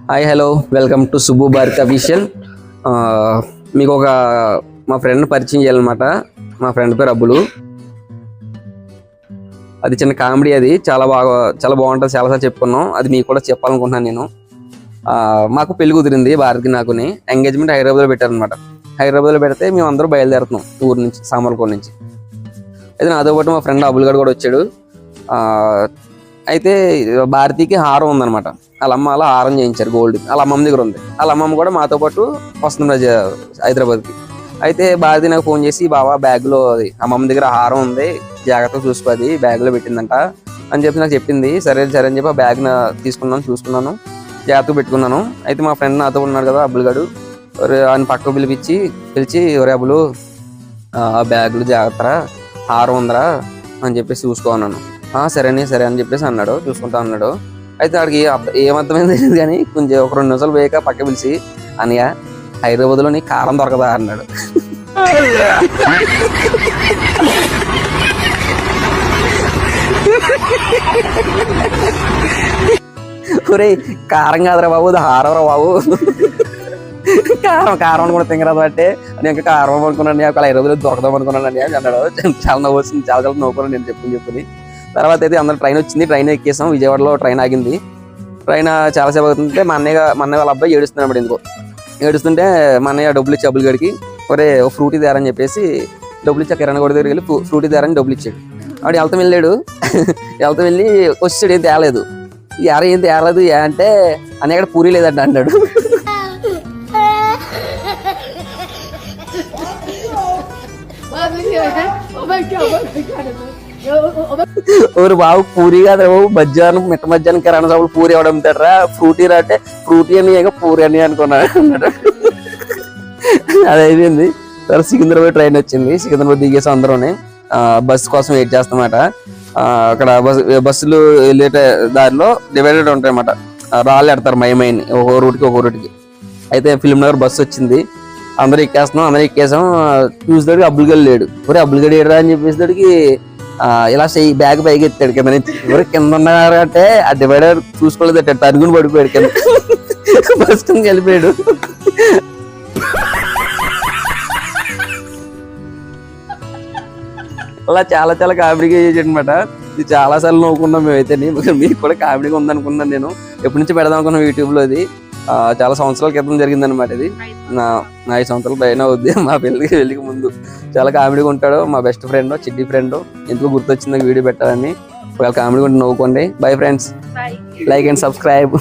Hi hello welcome to Subbu Bharathi official. మీకు ఒక మా ఫ్రెండ్ పరిచయం చేయాలన్నమాట. మా ఫ్రెండ్ పేరు అబ్బులు. అది చిన్న కామెడీ, అది చాలా బాగుంటుంది. చాలాసార్లు చెప్పుకున్నాం, అది మీకు కూడా చెప్పాలనుకుంటున్నాను నేను. మాకు పెళ్లి కుదిరింది భారతికి నాకుని. ఎంగేజ్మెంట్ హైదరాబాద్లో పెట్టారనమాట. హైదరాబాద్లో పెడితే మేము అందరూ బయలుదేరుతున్నాం ఊరు నుంచి, సామర్లకోట నుంచి. అయితే నాతో పాటు మా ఫ్రెండ్ అబ్బులు గడు కూడా వచ్చాడు. అయితే భారతికి హారం ఉందనమాట. వాళ్ళ అమ్మ అలా హారం చేయించారు గోల్డ్. వాళ్ళ అమ్మమ్మ దగ్గర ఉంది. వాళ్ళ అమ్మమ్మ కూడా మాతో పాటు వస్తుంది హైదరాబాద్కి. అయితే భారతి నాకు ఫోన్ చేసి, బాబా బ్యాగ్లో అది అమ్మమ్మ దగ్గర హారం ఉంది, జాగ్రత్తగా చూసుకోది, బ్యాగ్లో పెట్టిందంట అని చెప్పి నాకు చెప్పింది. సరే సరే అని చెప్పి ఆ బ్యాగ్ చూసుకున్నాను, జాగ్రత్తగా పెట్టుకున్నాను. అయితే మా ఫ్రెండ్ నాతో ఉన్నాడు కదా అబ్బులు గడు, ఆయన పక్కకు పిలిచి ఒరే అబ్బులు, ఆ బ్యాగ్లో జాగ్రత్త, హారం ఉందరా అని చెప్పేసి చూసుకోన్నాను. సరే అని చెప్పేసి అన్నాడు, చూసుకుంటా అన్నాడు. అయితే వాడికి ఏమర్థమైంది తెలియదు కానీ కొంచెం ఒక 2 నిమిషాలు పోయాక పక్క పిలిచి, అన్నయ్య హైదరాబాద్లో నీ కారం దొరకదా అన్నాడు. ఒరే కారం కాదురా బాబు, అది హారం రా బాబు. కారం అనుకున్న తింగరాదు అంటే నేను కారం అనుకున్నాను, అక్కడ హైదరాబాద్లో దొరకదాం అనుకున్నాను అని అన్నాడు. చాలా నవ్వు వచ్చింది, చాలా నవ్వుకున్నాను నేను చెప్పుకుని. తర్వాత అయితే అందరూ ట్రైన్ వచ్చింది, ట్రైన్ ఎక్కేసాం. విజయవాడలో ట్రైన్ ఆగింది. ట్రైన్ చాలాసేపు అవుతుంటే మా అన్నయ్య వాళ్ళ అబ్బాయి ఏడుస్తున్నాడు ఎందుకో. ఏడుస్తుంటే మా అన్నయ్య డబ్బులు ఇచ్చి అబ్బులు గడికి, ఒరే ఓ ఫ్రూటీ తేరని చెప్పేసి డబ్బులు ఇచ్చి కిరణ్ గడి దగ్గరికి వెళ్ళి ఫ్రూటీ తేరని డబ్బులు ఇచ్చాడు. ఆవిడ వెళ్తాం వెళ్ళి వచ్చాడు, ఏం తేలేదు. ఏం తేలేదు అంటే అన్నయ్య అక్కడ పూరీ లేదంట అన్నాడు. ఓరు బాబు పూరి కాదు బాబు, మధ్యాహ్నం మధ్యాహ్నం కిరాణా షాపులు పూరి ఎవడం అమ్ముతాడరా, ఫ్రూటీ రా అంటే ఫ్రూటీ అని పూరి అని అనుకున్నాడు అన్నాడు. అది అయిపోయింది. తర్వాత సికింద్రాబాద్ ట్రైన్ వచ్చింది. సికింద్రాబాద్ దిగేసి అందరూనే బస్సు కోసం వెయిట్ చేస్తామన్నమాట. అక్కడ బస్సులు వెళ్ళే దారిలో డివైడెడ్ ఉంటాయన్నమాట. రాళ్ళు ఎడతారు మైన్ ఒక రూట్కి. అయితే ఫిల్మ్ నగర్ బస్సు వచ్చింది. అందరూ ఎక్కేసాం. చూసేదాడికి అబ్బులు గడి లేడు. ఒరే అబ్బులు గడి ఏడరా అని చెప్పేసేదాడికి ఇలా బ్యాగ్ పైకి ఎత్తాడు కింద నుంచి. ఎవరు కింద ఉన్నారు అంటే ఆ డివైడర్ చూసుకోలేదు, తరుగుని పడిపోయాడు కింద, బస్ కింద వెళ్ళిపోయాడు. అలా చాలా కామెడీగా చేసాడు అనమాట. ఇది చాలా సార్లు నవ్వుకున్నాం మేమైతే. మీకు కూడా కామెడీగా ఉందనుకున్నాను నేను. ఎప్పటి నుంచి పెడదాం అనుకున్నాం యూట్యూబ్లో. అది చాలా సంవత్సరాల క్రితం జరిగింది అనమాట. ఇది నా 5 సంవత్సరాల పైన అవుద్ది. మా పెళ్ళికి ముందు చాలా కామెడీగా ఉంటాడు. మా బెస్ట్ ఫ్రెండ్, చిట్టి ఫ్రెండ్. ఎందుకు గుర్తొచ్చింది వీడియో పెట్టాలని. కామెడీగా ఉంటే నవ్వుకోండి. Bye friends, like and subscribe.